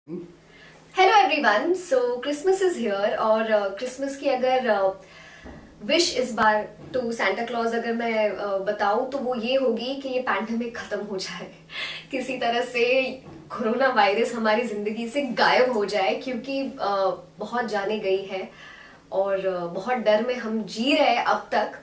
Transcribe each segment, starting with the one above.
Hello everyone, so Christmas is here और Christmas की अगर विश इस बार टू सांता क्लॉज अगर मैं बताऊं तो वो ये होगी कि ये पैंडेमिक खत्म हो जाए किसी तरह से कोरोना वायरस हमारी जिंदगी से गायब हो जाए, क्योंकि बहुत जाने गई है और बहुत डर में हम जी रहे हैं अब तक।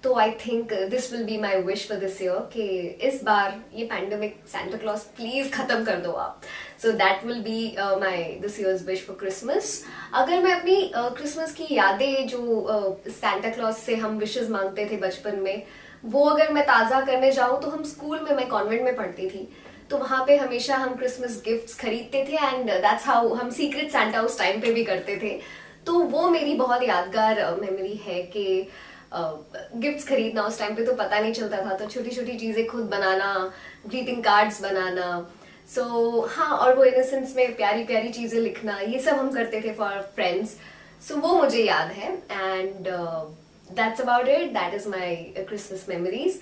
तो I think this will be my wish for this year कि इस बार ये पैंडेमिक सांता क्लॉज प्लीज खत्म कर दो आप। So that will be my this years wish for Christmas. अगर मैं अपनी क्रिसमस की यादें जो सांता क्लॉज से हम विशेस मांगते थे बचपन में, वो अगर मैं ताजा करने जाऊं तो हम स्कूल में, मैं कॉन्वेंट में पढ़ती थी, तो वहां पे हमेशा हम क्रिसमस गिफ्ट्स खरीदते थे एंड दैट्स हाउ हम सीक्रेट सांता उस टाइम पे भी करते थे। तो वो मेरी बहुत यादगार मेमोरी है कि गिफ्ट्स खरीदना उस टाइम पे तो पता नहीं चलता था, तो छोटी छोटी चीजें खुद बनाना, ग्रीटिंग कार्ड्स बनाना। सो हाँ, और वो इनोसेंस में प्यारी प्यारी चीजें लिखना, ये सब हम करते थे फॉर फ्रेंड्स। सो वो मुझे याद है and that's about it. That is my Christmas memories.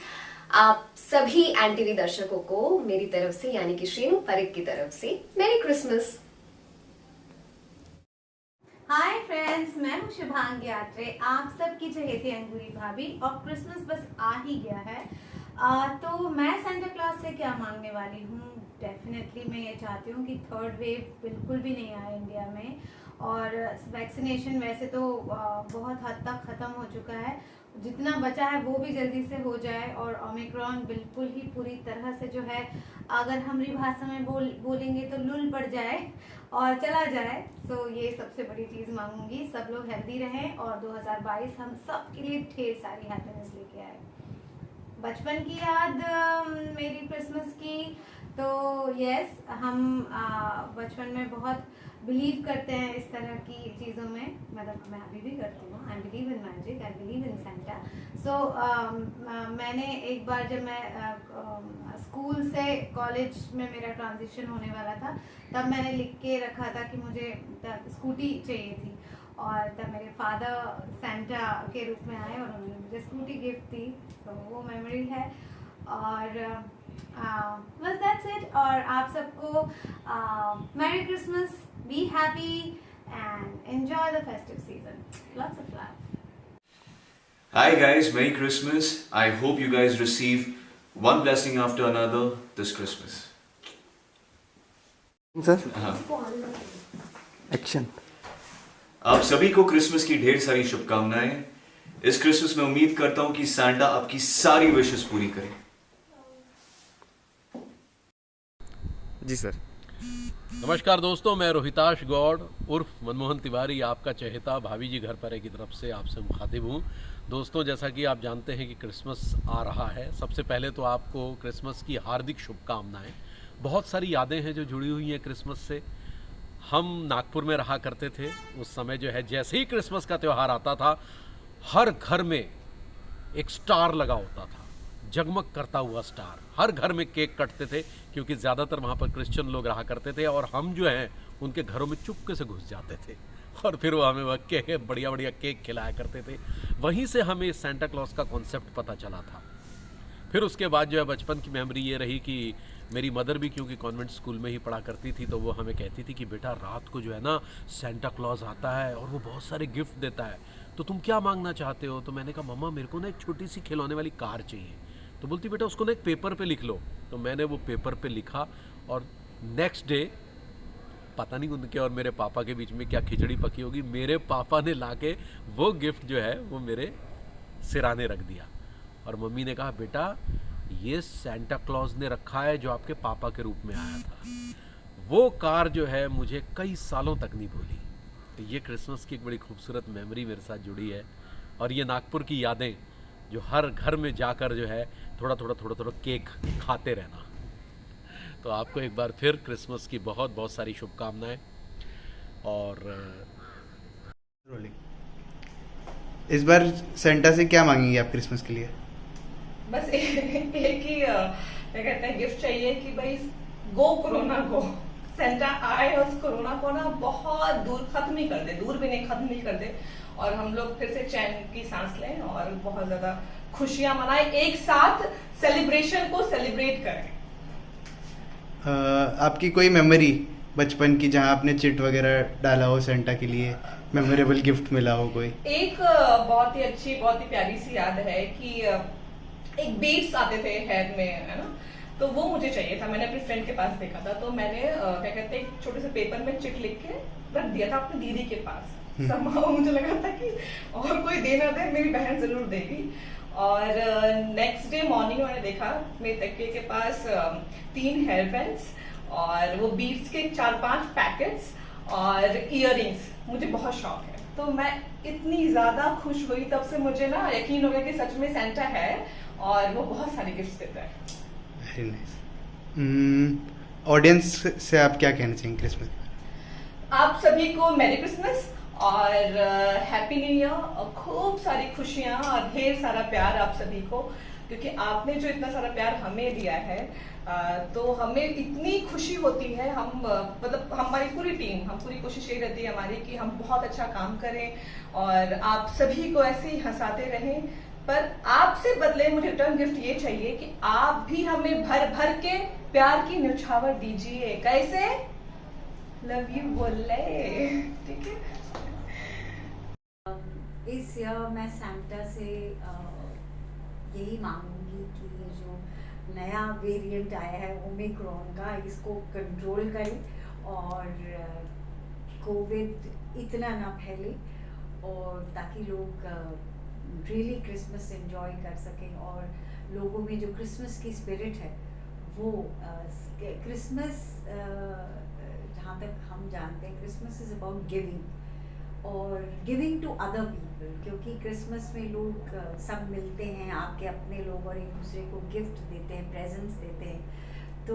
आप सभी एनटीवी दर्शकों को मेरी तरफ से, यानी कि श्रीनु परिक की तरफ से, मेरी क्रिसमस। हाय फ्रेंड्स, मैं हूँ शुभांगी आत्रे, आप सबकी चहेती अंगूरी भाभी। और क्रिसमस बस आ ही गया है। तो मैं सांता क्लॉज से क्या मांगने वाली हूँ, डेफिनेटली मैं ये चाहती हूँ कि थर्ड वेव बिल्कुल भी नहीं आए इंडिया में, और वैक्सीनेशन वैसे तो बहुत हद तक ख़त्म हो चुका है, जितना बचा है वो भी जल्दी से हो जाए, और ओमिक्रॉन बिल्कुल ही पूरी तरह से जो है, अगर हमारी भाषा में बोलेंगे तो लुल पड़ जाए और चला जाए। सो ये सबसे बड़ी चीज़ मांगूंगी, सब लोग हेल्दी रहें और 2022 हम सब के लिए ढेर सारी हैप्पीनेस लेके आए। बचपन की याद मेरी क्रिसमस की, तो यस, हम बचपन में बहुत बिलीव करते हैं इस तरह की चीज़ों में, मतलब मैं अभी भी करती हूँ। I believe in magic, I believe in Santa. So मैंने एक बार जब मैं स्कूल से कॉलेज में मेरा ट्रांजिशन होने वाला था, तब मैंने लिख के रखा था कि मुझे स्कूटी चाहिए थी, और तब मेरे फादर सांता के रूप में आए और उन्होंने मुझे स्कूटी गिफ्ट दी। तो वो मेमोरी है, और बस दैट्स इट। और आप सबको merry Christmas, be happy and enjoy the festive season. Lots of love. Hi guys, Merry Christmas. I hope you guys receive one blessing after another this Christmas. Sir हाँ, action. आप सभी को Christmas की ढेर सारी शुभकामनाएं। इस क्रिसमस में उम्मीद करता हूं कि सांता आपकी सारी विशेस पूरी करे। जी सर। नमस्कार दोस्तों, मैं रोहिताश गौड़ उर्फ मनमोहन तिवारी, आपका चहेता भाभी जी घर पर की तरफ से आपसे मुखातिब हूँ। दोस्तों, जैसा कि आप जानते हैं कि क्रिसमस आ रहा है, सबसे पहले तो आपको क्रिसमस की हार्दिक शुभकामनाएं। बहुत सारी यादें हैं जो जुड़ी हुई हैं क्रिसमस से। हम नागपुर में रहा करते थे, उस समय जो है जैसे ही क्रिसमस का त्यौहार आता था, हर घर में एक स्टार लगा होता था, जगमग करता हुआ स्टार। हर घर में केक कटते थे, क्योंकि ज़्यादातर वहाँ पर क्रिश्चियन लोग रहा करते थे, और हम जो हैं उनके घरों में चुपके से घुस जाते थे, और फिर वो हमें वह केक, बढ़िया बढ़िया केक खिलाया करते थे। वहीं से हमें सांता क्लॉज का कॉन्सेप्ट पता चला था। फिर उसके बाद जो है बचपन की मेमोरी ये रही कि मेरी मदर भी क्योंकि कॉन्वेंट स्कूल में ही पढ़ा करती थी, तो वो हमें कहती थी कि बेटा रात को जो है ना सांता क्लॉज आता है और वो बहुत सारे गिफ्ट देता है, तो तुम क्या मांगना चाहते हो। तो मैंने कहा मम्मा मेरे को ना एक छोटी सी खिलौने वाली कार चाहिए। तो बोलती बेटा उसको ना एक पेपर पे लिख लो। तो मैंने वो पेपर पे लिखा, और नेक्स्ट डे पता नहीं उनके और मेरे पापा के बीच में क्या खिचड़ी पकी होगी, मेरे पापा ने लाके वो गिफ्ट जो है वो मेरे सिराने रख दिया, और मम्मी ने कहा बेटा ये सांता क्लॉज ने रखा है जो आपके पापा के रूप में आया था। वो कार जो है मुझे कई सालों तक नहीं भूली। तो ये क्रिसमस की एक बड़ी खूबसूरत मेमोरी मेरे साथ जुड़ी है, और ये नागपुर की यादें जो हर घर में जाकर जो है थोड़ा थोड़ा केक खाते रहना। तो आपको एक बार फिर क्रिसमस की बहुत बहुत सारी शुभकामनाएं। और इस बार सेंटा से क्या मांगेंगे आप क्रिसमस के लिए? बस एक ही क्या कहते हैं गिफ्ट चाहिए कि भाई गो कोरोना गो, सेंटा आए और उस कोरोना को ना बहुत दूर खत्म ही कर दे, दूर भी नहीं खत्म ही कर दे, और हम लोग फिर से चैन की सांस लें और बहुत ज्यादा खुशियां मनाएं, एक साथ सेलिब्रेशन को सेलिब्रेट करें। आपकी कोई मेमोरी बचपन की, जहाँ आपने चिट वगैरह डाला हो सेंटा के लिए, मेमोरेबल गिफ्ट मिला हो कोई? एक बहुत ही अच्छी, बहुत ही प्यारी सी याद है कि एक बीड्स आते थे हेयर में, है ना, तो वो मुझे चाहिए था। मैंने अपनी फ्रेंड के पास देखा था, तो मैंने क्या कहते हैं, एक छोटे से पेपर में चिट लिख के रख दिया था अपनी दीदी के पास। somehow मुझे लगा था कि और कोई दे ना दे, मेरी बहन जरूर देगी। और नेक्स्ट डे मॉर्निंग मैंने देखा मेरे तकिए के पास 3 हेयर बैंड्स और वो बीड्स के 4-5 पैकेट्स और इयररिंग्स। मुझे बहुत शौक है, तो मैं इतनी ज्यादा खुश हुई। तब से मुझे ना यकीन हो गया कि सच में सेंटा है और वो बहुत सारे गिफ्ट देता है। Very nice. ऑडियंस से आप क्या कहना चाहेंगे क्रिसमस? आप सभी को मैरी क्रिसमस और हैप्पी न्यू ईयर और खूब सारी खुशियां और ढेर सारा प्यार आप सभी को, क्योंकि आपने जो इतना सारा प्यार हमें दिया है तो हमें इतनी खुशी होती है। हम मतलब हमारी पूरी टीम, हम पूरी कोशिश यही रहती है हमारी कि हम बहुत अच्छा काम करें और आप सभी को ऐसे ही हंसाते रहें। पर आपसे बदले मुझे रिटर्न गिफ्ट ये चाहिए कि आप भी हमें भर भर के प्यार की न्यौछावर दीजिए। कैसे? लव यू बोले, ठीक है। इस ईयर मैं सैंटा से यही मांगूंगी कि ये जो नया वेरिएंट आया है ओमिक्रॉन का, इसको कंट्रोल करे और कोविड इतना ना फैले, और ताकि लोग रियली क्रिसमस एंजॉय कर सकें और लोगों में जो क्रिसमस की स्पिरिट है वो क्रिसमस, जहाँ तक हम जानते हैं, क्रिसमस इज़ अबाउट गिविंग और गिविंग टू अदर पीपल, क्योंकि क्रिसमस में लोग सब मिलते हैं, आपके अपने लोग, और एक दूसरे को गिफ्ट देते हैं, प्रेजेंट्स देते हैं। तो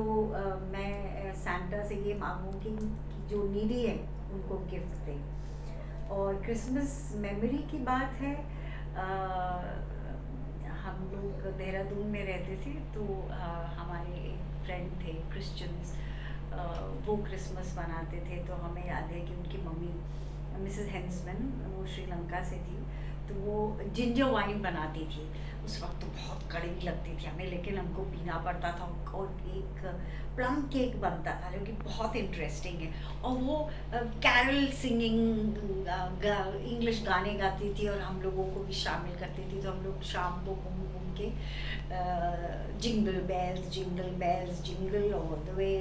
मैं सैंटा से ये मांगूंगी कि जो नीडी है उनको गिफ्ट दें। और क्रिसमस मेमोरी की बात है, हम लोग देहरादून में रहते थे, तो हमारे एक फ्रेंड थे क्रिश्चियंस, वो क्रिसमस मनाते थे। तो हमें याद है कि उनकी मम्मी मिसेस हेंसमैन, वो श्रीलंका से थी, तो वो जिंजर वाइन बनाती थी। उस वक्त तो बहुत कड़वी लगती थी हमें, लेकिन हमको पीना पड़ता था। और एक प्लम केक बनता था जो कि बहुत इंटरेस्टिंग है, और वो कैरल सिंगिंग इंग्लिश गाने गाती थी और हम लोगों को भी शामिल करती थी। तो हम लोग शाम को घूम घूम के jingle bells jingle all the way,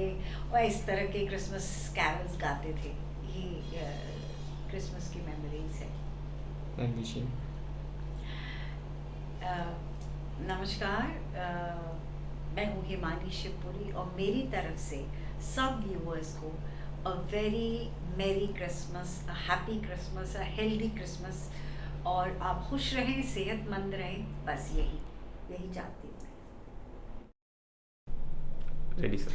और इस तरह के क्रिसमस कैरल्स गाते थे। ये क्रिसमस की मेमोरीज है। नमस्कार, मैं हूँ हिमानी शिवपुरी और मेरी तरफ से सब व्यूअर्स को अ वेरी मेरी Christmas, a happy Christmas, a healthy Christmas, और आप खुश रहें, सेहतमंद रहें, बस यही चाहती हूँ। Ready sir.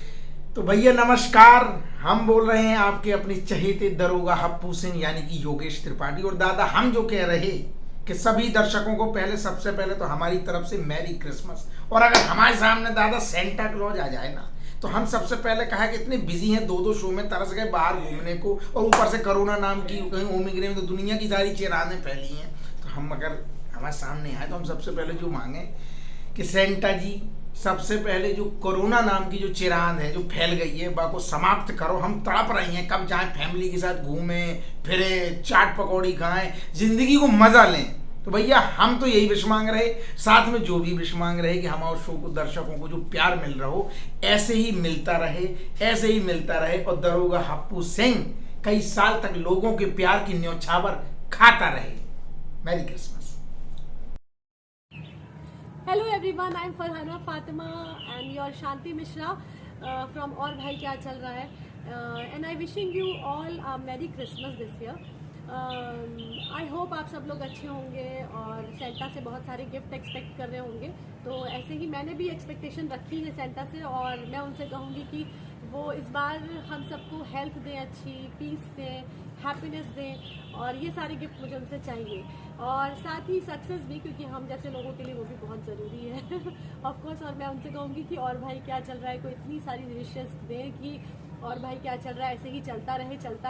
तो भैया नमस्कार, हम बोल रहे हैं आपके अपने चहेते दरोगा हप्पू सिंह यानी कि योगेश त्रिपाठी। और दादा, हम जो कह रहे कि सभी दर्शकों को सबसे पहले तो हमारी तरफ से मैरी क्रिसमस। और अगर हमारे सामने दादा सेंटा क्लॉज आ जाए ना, तो हम सबसे पहले कहा कि इतने बिजी हैं, 2 शो में तरस गए बाहर घूमने को, और ऊपर से कोरोना नाम की कहीं ओमिक्रॉन में तो दुनिया की सारी चिरादें फैली हैं। तो हम अगर हमारे सामने आए तो हम सबसे पहले जो मांगे कि सेंटा जी, सबसे पहले जो कोरोना नाम की जो चिरांद है जो फैल गई है, को समाप्त करो। हम तड़प रही हैं, कब जाएं फैमिली के साथ घूमें फिरें, चाट पकौड़ी खाएं, जिंदगी को मजा लें। तो भैया हम तो यही विश मांग रहे, साथ में जो भी विश मांग रहे कि हमारे शो को, दर्शकों को जो प्यार मिल रहा हो ऐसे ही मिलता रहे, ऐसे ही मिलता रहे, और दरोगा हप्पू सिंह कई साल तक लोगों के प्यार की न्यौछावर खाता रहे। Merry Christmas. Hello everyone, I'm Farhana Fatima and your Shanti Mishra from और भाई क्या चल रहा है, and I wishing you all a Merry Christmas this year. I hope आप सब लोग अच्छे होंगे और सेंटा से बहुत सारे गिफ्ट एक्सपेक्ट कर रहे होंगे। तो ऐसे ही मैंने भी एक्सपेक्टेशन रखी है सेंटा से, और मैं उनसे कहूँगी कि वो इस बार हम सबको हेल्थ दें, अच्छी पीस दें, हैप्पीनेस दें, और ये सारे गिफ्ट मुझे उनसे चाहिए। और साथ ही सक्सेस भी, क्योंकि हम जैसे लोगों के लिए वो भी बहुत ज़रूरी है ऑफ कोर्स। और मैं उनसे कहूँगी कि और भाई क्या चल रहा है को इतनी सारी विशेस दें कि और भाई क्या चल रहा है ऐसे ही चलता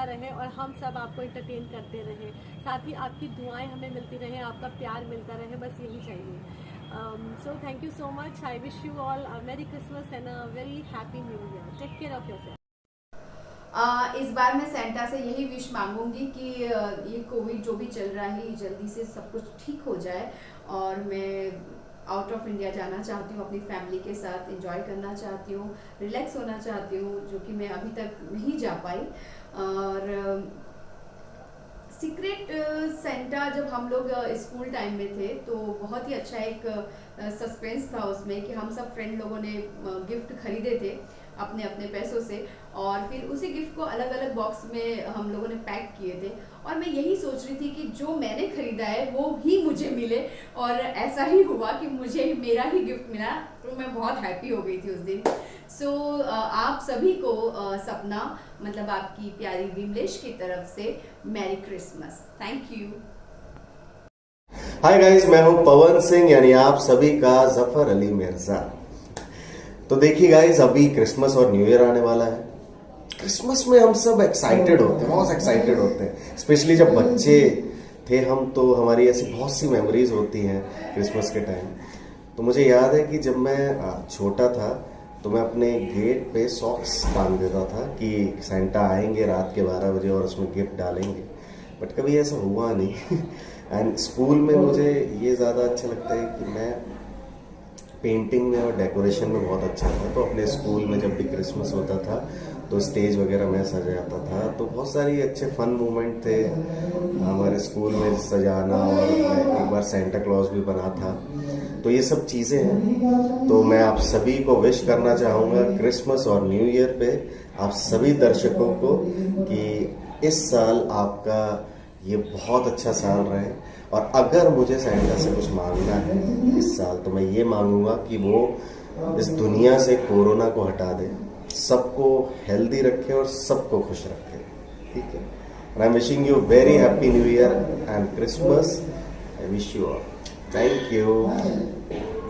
रहे और हम सब आपको एंटरटेन करते रहें। साथ ही आपकी दुआएं हमें मिलती रहें, आपका प्यार मिलता रहे, बस यही चाहिए। So thank you so much. I wish you all a merry Christmas and a very happy new year. Take care of yourself. इस बार मैं सेंटा से यही विश मांगूंगी कि ये कोविड जो भी चल रहा है ये जल्दी से सब कुछ ठीक हो जाए और मैं आउट ऑफ इंडिया जाना चाहती हूँ, अपनी फैमिली के साथ एंजॉय करना चाहती हूँ, रिलैक्स होना चाहती हूँ, जो कि मैं अभी तक नहीं जा पाई। और सीक्रेट सेंटा जब हम लोग स्कूल टाइम में थे तो बहुत ही अच्छा एक सस्पेंस था उसमें कि हम सब फ्रेंड लोगों ने गिफ्ट खरीदे थे अपने अपने पैसों से और फिर उसी गिफ्ट को अलग अलग बॉक्स में हम लोगों ने पैक किए थे और मैं यही सोच रही थी कि जो मैंने खरीदा है वो ही मुझे मिले और ऐसा ही हुआ कि मुझे मेरा ही गिफ्ट मिला, तो मैं बहुत हैप्पी हो गई थी उस दिन। सो आप सभी को सपना मतलब आपकी प्यारी विमलेश की तरफ से merry Christmas. Thank you. Hi guys, मैं हूं पवन सिंह, यानी आप सभी का जफर अली मिर्जा। तो देखिए गाइस, अभी क्रिसमस और न्यू ईयर आने वाला है। क्रिसमस में हम सब एक्साइटेड होते हैं, बहुत एक्साइटेड होते हैं, स्पेशली जब बच्चे थे हम, तो हमारी ऐसी बहुत सी मेमोरीज होती हैं क्रिसमस के टाइम। तो मुझे याद है कि जब मैं छोटा था तो मैं अपने गेट पे सॉक्स टांग देता था कि सेंटा आएंगे रात के 12 बजे और उसमें गिफ्ट डालेंगे, बट कभी ऐसा हुआ नहीं। एंड स्कूल में मुझे ये ज़्यादा अच्छा लगता है कि मैं पेंटिंग में और डेकोरेशन में बहुत अच्छा था। तो अपने स्कूल में जब भी क्रिसमस होता था तो स्टेज वगैरह मैं सजाता था, तो बहुत सारी अच्छे फन मोमेंट थे हमारे स्कूल में सजाना, और मैं एक बार सेंटा क्लॉज भी बना था। तो ये सब चीज़ें हैं। तो मैं आप सभी को विश करना चाहूँगा क्रिसमस और न्यू ईयर पे आप सभी दर्शकों को कि इस साल आपका ये बहुत अच्छा साल रहे। और अगर मुझे सेंटा से कुछ मांगना है इस साल, तो मैं ये मांगूंगा कि वो इस दुनिया से कोरोना को हटा दे, सबको हेल्दी रखे और सबको खुश रखे। ठीक है, and I am wishing you very happy new year and Christmas. I wish you all. Thank you.